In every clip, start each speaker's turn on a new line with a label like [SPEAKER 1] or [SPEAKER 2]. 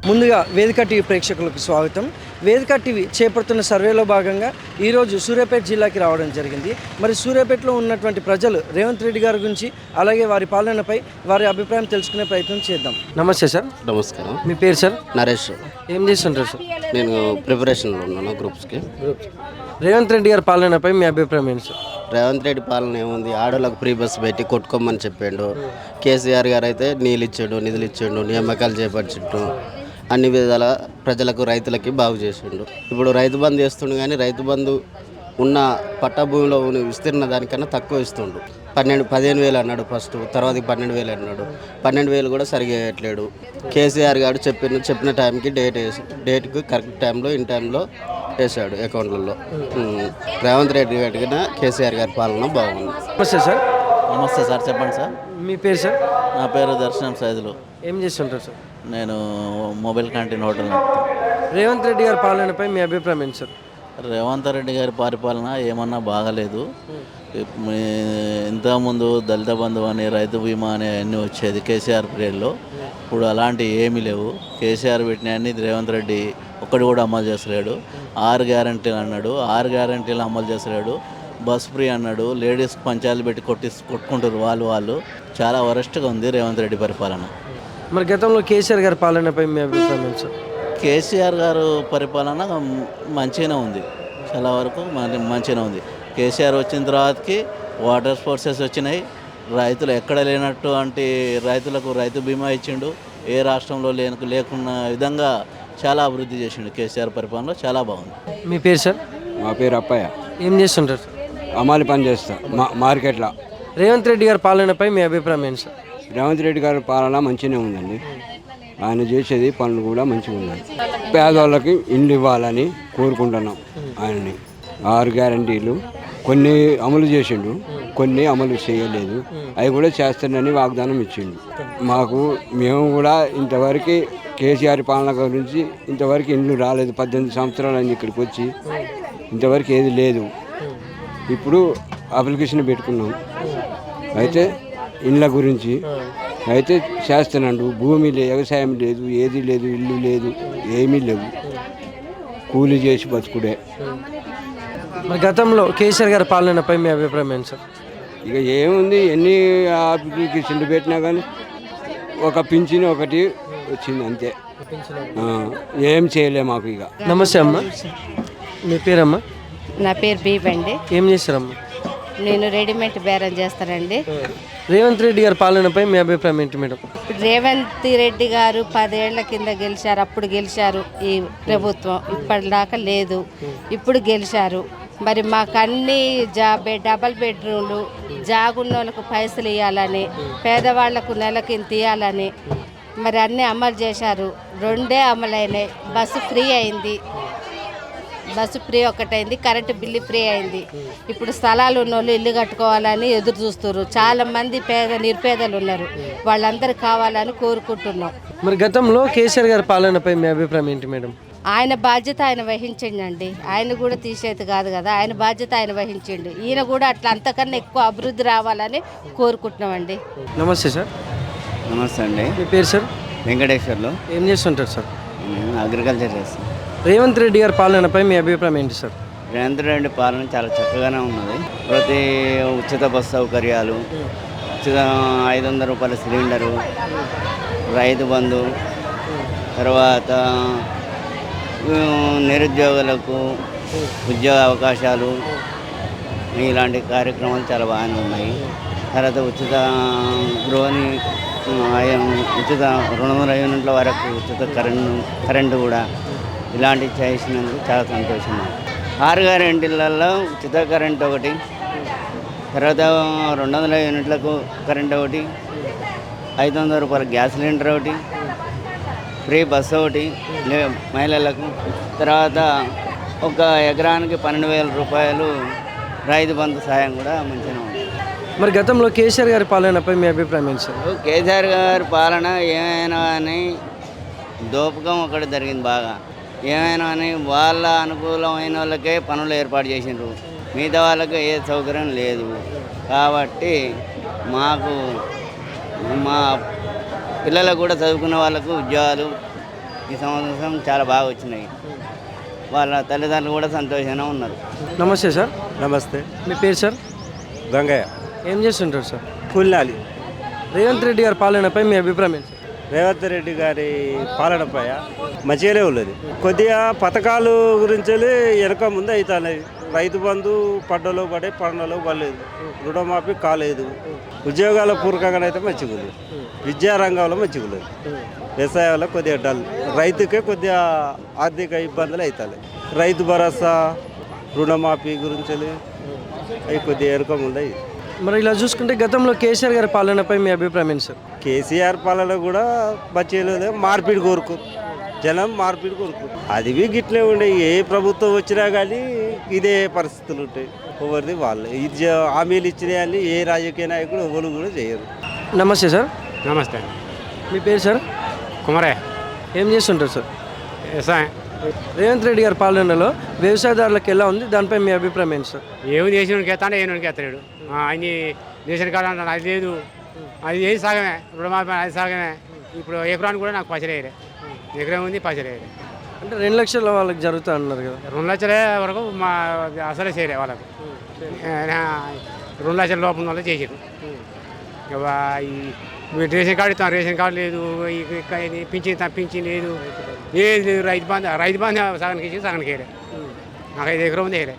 [SPEAKER 1] ముందుగా వేదిక టీవీ ప్రేక్షకులకు స్వాగతం. వేదిక టీవీ చేపడుతున్న సర్వేలో భాగంగా ఈరోజు సూర్యాపేట జిల్లాకి రావడం జరిగింది. మరి సూర్యాపేటలో ఉన్నటువంటి ప్రజలు రేవంత్ రెడ్డి గారి గురించి అలాగే వారి పాలనపై వారి అభిప్రాయం తెలుసుకునే ప్రయత్నం చేద్దాం. నమస్తే సార్.
[SPEAKER 2] నమస్కారం.
[SPEAKER 1] మీ పేరు సార్?
[SPEAKER 2] నరేష్.
[SPEAKER 1] ఏం చేస్తుంటారు సార్?
[SPEAKER 2] నేను ప్రిపరేషన్లో ఉన్నాను గ్రూప్స్కి.
[SPEAKER 1] రేవంత్ రెడ్డి గారి పాలనపై మీ అభిప్రాయం ఏంటి సార్?
[SPEAKER 2] రేవంత్ రెడ్డి పాలన ఏముంది, ఆడోళ్ళకు ఫ్రీ బస్సు పెట్టి కొట్టుకోమని చెప్పిండు. కేసీఆర్ గారు అయితే నీళ్ళు ఇచ్చాడు, నిధులు ఇచ్చిండు, నియామకాలు చేపట్టిండు, అన్ని విధాల ప్రజలకు రైతులకి బాగు చేసిండు. ఇప్పుడు రైతు బంధు చేస్తుండు, కానీ రైతు బంధు ఉన్న పట్టా భూమిలో ఉన్న విస్తీర్ణ దానికన్నా తక్కువ ఇస్తుండు. 15,000 అన్నాడు ఫస్ట్, తర్వాత 12,000 అన్నాడు. 12,000 కూడా సరిగా వేయట్లేడు. కేసీఆర్ గారు చెప్పిన టైంకి డేట్కి కరెక్ట్ టైంలో ఇన్ టైంలో వేసాడు అకౌంట్లలో. రేవంత్ రెడ్డి గారి కన్నా కేసీఆర్ గారి పాలన బాగుంది.
[SPEAKER 1] నమస్తే సార్.
[SPEAKER 3] నమస్తే సార్, చెప్పండి సార్.
[SPEAKER 1] మీ పేరు సార్?
[SPEAKER 3] నా పేరు దర్శనం సైదులు.
[SPEAKER 1] ఏం చేస్తుంటారు సార్?
[SPEAKER 3] నేను మొబైల్ క్యాంటీన్ హోటల్ నడుపుతాను.
[SPEAKER 1] రేవంత్ రెడ్డి గారి పాలనపై మీ అభిప్రాయం ఏంటి సార్?
[SPEAKER 3] రేవంత్ రెడ్డి గారి పరిపాలన ఏమన్నా బాగలేదు. ఇంతకుముందు దళిత బంధు అని, రైతు బీమా అని అన్నీ వచ్చేది కేసీఆర్ పీరియడ్లో. ఇప్పుడు అలాంటివి ఏమీ లేవు. కేసీఆర్ పెట్టిన అన్ని రేవంత్ రెడ్డి ఒక్కటి కూడా అమలు చేసలేడు. 6 గ్యారంటీలు అన్నాడు, 6 గ్యారంటీలు అమలు చేసలేడు. బస్ ఫ్రీ అన్నాడు, లేడీస్ పంచాయతీలు పెట్టి కొట్టుకుంటారు వాళ్ళు. చాలా వరస్ట్గా ఉంది రేవంత్ రెడ్డి పరిపాలన.
[SPEAKER 1] మరి గతంలో కేసీఆర్ గారి పాలనపై మీ అభిప్రాయం ఏంటి సార్?
[SPEAKER 3] కేసీఆర్ గారు పరిపాలన మంచిగానే ఉంది, చాలా వరకు మంచిగానే ఉంది. కేసీఆర్ వచ్చిన తర్వాతకి వాటర్ స్పోర్ట్సెస్ వచ్చినాయి. రైతులు ఎక్కడ లేనట్టు అంటే రైతులకు రైతు బీమా ఇచ్చిండు. ఏ రాష్ట్రంలో లేకున్న విధంగా చాలా అభివృద్ధి చేసిండు. కేసీఆర్ పరిపాలనలో చాలా బాగుంది.
[SPEAKER 1] మీ పేరు సార్?
[SPEAKER 4] మా పేరు అప్పయ్య.
[SPEAKER 1] ఏం చేస్తుంటారు సార్?
[SPEAKER 4] అమ్మాలి పని చేస్తా మార్కెట్లో.
[SPEAKER 1] రేవంత్ రెడ్డి గారి పాలనపై మీ అభిప్రాయం ఏంటి సార్?
[SPEAKER 4] రేవంత్ రెడ్డి గారి పాలన మంచిగానే ఉందండి. ఆయన చేసేది పనులు కూడా మంచిగా ఉన్నాయి. పేదవాళ్ళకి ఇండ్లు ఇవ్వాలని కోరుకుంటున్నాం ఆయన్ని. 6 గ్యారంటీలు కొన్ని అమలు చేసిండు, కొన్ని అమలు చేయలేదు. అవి కూడా చేస్తానని వాగ్దానం ఇచ్చిండు మాకు. మేము కూడా ఇంతవరకు కేసీఆర్ పాలన గురించి ఇంతవరకు ఇండ్లు రాలేదు. 18 సంవత్సరాలు అని ఇక్కడికి వచ్చి ఇంతవరకు ఏది లేదు. ఇప్పుడు అప్లికేషన్ పెట్టుకున్నాం. అయితే ఇండ్ల గురించి అయితే చేస్తున్నాడు. భూమి వ్యవసాయం లేదు, ఏది లేదు, ఇల్లు లేదు, ఏమీ లేవు. కూలీ చేసి బతుకుడే.
[SPEAKER 1] మరి గతంలో కేసీఆర్ గారి పాలనపై మీ అభిప్రాయం ఏంటి సార్?
[SPEAKER 4] ఇక ఏముంది, ఎన్ని అప్లికేషన్లు పెట్టినా కానీ ఒక పింఛన్ ఒకటి వచ్చింది అంతే. ఏం చేయలే మాకు ఇక.
[SPEAKER 1] నమస్తే అమ్మ. మీ పేరమ్మా?
[SPEAKER 5] నా పేరు బీబండి.
[SPEAKER 1] ఏం చేస్తారమ్మా?
[SPEAKER 5] నేను రెడీమేడ్ బేరం చేస్తానండి.
[SPEAKER 1] రేవంత్ రెడ్డి గారి పాలనపై మీ అభిప్రాయం ఏంటి మేడం?
[SPEAKER 5] రేవంత్ రెడ్డి గారు 10 ఏళ్ల కింద గెలిచారు. అప్పుడు గెలిచారు ఈ ప్రభుత్వం, ఇప్పటిదాకా లేదు. ఇప్పుడు గెలిచారు. మరి మాకు అన్ని డబల్ బెడ్రూమ్లు, జాగున్న వాళ్ళకు పైసలు ఇవ్వాలని, పేదవాళ్లకు నెలకింత ఇవ్వాలని మరి అన్నీ అమలు చేశారు. 2 అమలైనాయి. బస్సు ఫ్రీ అయింది, బస్సు ఫ్రీ ఒకటైంది, కరెంటు బిల్లు ఫ్రీ అయింది. ఇప్పుడు స్థలాలు ఉన్నోళ్ళు ఇల్లు కట్టుకోవాలని ఎదురు చూస్తున్నారు. చాలామంది నిరుపేదలు ఉన్నారు, వాళ్ళందరూ కావాలని కోరుకుంటున్నాం.
[SPEAKER 1] మరి గతంలో కేసీఆర్ గారి పాలనపై మీ అభిప్రాయం ఏంటి మేడం?
[SPEAKER 5] ఆయన బాధ్యత ఆయన వహించండి. ఆయన కూడా తీసేది కాదు కదా, ఆయన బాధ్యత ఆయన వహించండి. ఈయన కూడా అట్లా అంతకన్నా ఎక్కువ అభివృద్ధి రావాలని కోరుకుంటున్నామండి.
[SPEAKER 1] నమస్తే సార్.
[SPEAKER 6] నమస్తే అండి.
[SPEAKER 1] మీ పేరు సార్?
[SPEAKER 6] వెంకటేశ్వర్లు.
[SPEAKER 1] ఏం చేస్తుంటారు సార్?
[SPEAKER 6] అగ్రికల్చర్ చేస్తాను.
[SPEAKER 1] రేవంత్ రెడ్డి గారి పాలనపై మీ అభిప్రాయం ఏంటి సార్?
[SPEAKER 6] రేవంత్ రెడ్డి పాలన చాలా చక్కగానే ఉన్నది. ప్రతి ఉచిత బస్ సౌకర్యాలు, ఉచిత 500 రూపాయల సిలిండరు, రైతు బంధు, తర్వాత నిరుద్యోగులకు ఉద్యోగ అవకాశాలు, ఇలాంటి కార్యక్రమాలు చాలా బాగానే ఉన్నాయి. తర్వాత ఉచిత ఉచిత 200 యూనిట్ల వరకు ఉచిత కరెంటు కూడా ఇలాంటివి చేసినందుకు చాలా సంతోషంగా. 6 గ్యారెంటీలలో ఉచిత కరెంట్ ఒకటి, తర్వాత 200 యూనిట్లకు కరెంట్ ఒకటి, 500 రూపాయల గ్యాస్ సిలిండర్ ఒకటి, ఫ్రీ బస్సు ఒకటి మహిళలకు, తర్వాత ఒక ఎకరానికి 12,000 రూపాయలు రైతు బంధు సాయం కూడా మంచిగా ఉంది.
[SPEAKER 1] మరి గతంలో కేసీఆర్ గారి పాలనపై మీ అభిప్రాయం ఏంటి సార్?
[SPEAKER 6] కేసీఆర్ గారి పాలన ఏమైనా అని దోపకం ఒకటి జరిగింది బాగా. ఏమైనా అని వాళ్ళ అనుకూలమైన వాళ్ళకే పనులు ఏర్పాటు చేసిండ్రు, మిగతా వాళ్ళకి ఏ సౌకర్యం లేదు. కాబట్టి మా పిల్లలకు కూడా చదువుకున్న వాళ్ళకు ఉద్యోగాలు ఈ సంవత్సరం చాలా బాగా వచ్చినాయి. వాళ్ళ తల్లిదండ్రులు కూడా సంతోషంగా ఉన్నారు.
[SPEAKER 1] నమస్తే సార్.
[SPEAKER 7] నమస్తే.
[SPEAKER 1] మీ పేరు సార్?
[SPEAKER 7] గంగయ్య.
[SPEAKER 1] ఏం చేస్తుంటారు సార్?
[SPEAKER 7] పుల్లాలి.
[SPEAKER 1] రేవంత్ రెడ్డి గారి పాలనపై మీ అభిప్రాయం ఏంటి సార్?
[SPEAKER 7] రేవంత్ రెడ్డి గారి పాలనపై మంచిగానే ఉన్నది. కొద్దిగా పథకాలు గురించి వెనక ముందు అవుతున్నాయి. రైతు బంధు పడ్డలో పడే పనులలో పడలేదు, రుణమాఫీ కాలేదు. ఉద్యోగాల పూర్వకంగా అయితే మంచిగా ఉంది. విద్యారంగంలో మంచిగా ఉన్నది. వ్యవసాయంలో కొద్దిగా డల్. రైతుకే కొద్దిగా ఆర్థిక ఇబ్బందులు అవుతాయి. రైతు భరోసా రుణమాఫీ గురించి అవి కొద్దిగా వెనక ముందు అయ్యి.
[SPEAKER 1] మరి ఇలా చూసుకుంటే గతంలో కేసీఆర్ గారి పాలనపై మీ అభిప్రాయం ఏంటి సార్?
[SPEAKER 7] కేసీఆర్ పాలన కూడా మంచిగా మార్పిడి కోరుకు జనం మార్పిడి కోరుకు అది గిట్లే ఉండే. ఏ ప్రభుత్వం వచ్చినా కానీ ఇదే పరిస్థితులు ఉంటాయి. ఎవరిది వాళ్ళు ఇది హామీలు ఇచ్చినాయని ఏ రాజకీయ నాయకుడు ఎవరు కూడా చేయరు.
[SPEAKER 1] నమస్తే సార్.
[SPEAKER 8] నమస్తే.
[SPEAKER 1] మీ పేరు సార్?
[SPEAKER 8] కుమారయ్య.
[SPEAKER 1] ఏం చేస్తుంటారు సార్?
[SPEAKER 8] వ్యవసాయం.
[SPEAKER 1] రేవంత్ రెడ్డి గారి పాలనలో వ్యవసాయదారులకు ఎలా ఉంది, దానిపై మీ అభిప్రాయం ఏంటి సార్?
[SPEAKER 8] ఏమి దేశానికి ఎత్తాడే ఏనునికి ఎత్తలేడు. అన్ని దేశానికి కావాలంటే అది లేదు, అది ఏది సాగమే, రుణమాఫీ అది సాగమే. ఇప్పుడు ఎకరానికి కూడా నాకు పచ్చలేయలే, ఎకరం ఉంది పచ్చలేయలే.
[SPEAKER 1] అంటే 2 లక్షల వాళ్ళకి జరుగుతా అన్నారు కదా.
[SPEAKER 8] 2 లక్షల వరకు మా అసలే చేయలే వాళ్ళకు. 2 లక్షల లోపల వల్ల చేసారు. ఈ రేషన్ కార్డు ఇస్తాం, రేషన్ కార్డు లేదు, పింఛన్ లేదు, ఏది లేదు. రైతు బంధు సగానికి ఇచ్చి సగానికి వేయలే. నాకు 5 ఎకరం ఉంది వేయలే.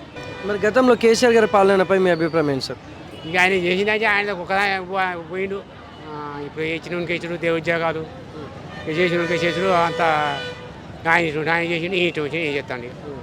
[SPEAKER 1] మరి గతంలో కేసీఆర్ గారి పాలనపై మీ అభిప్రాయం ఏంటి సార్?
[SPEAKER 8] ఇక ఆయన చేసిందంటే ఆయన ఒక పోయిండు. ఇప్పుడు ఇచ్చినకి ఇచ్చుడు ఉద్యోగాలు చేసిన చేసుడు అంత ఆయన చేసిండు, ఈ చేస్తాండి.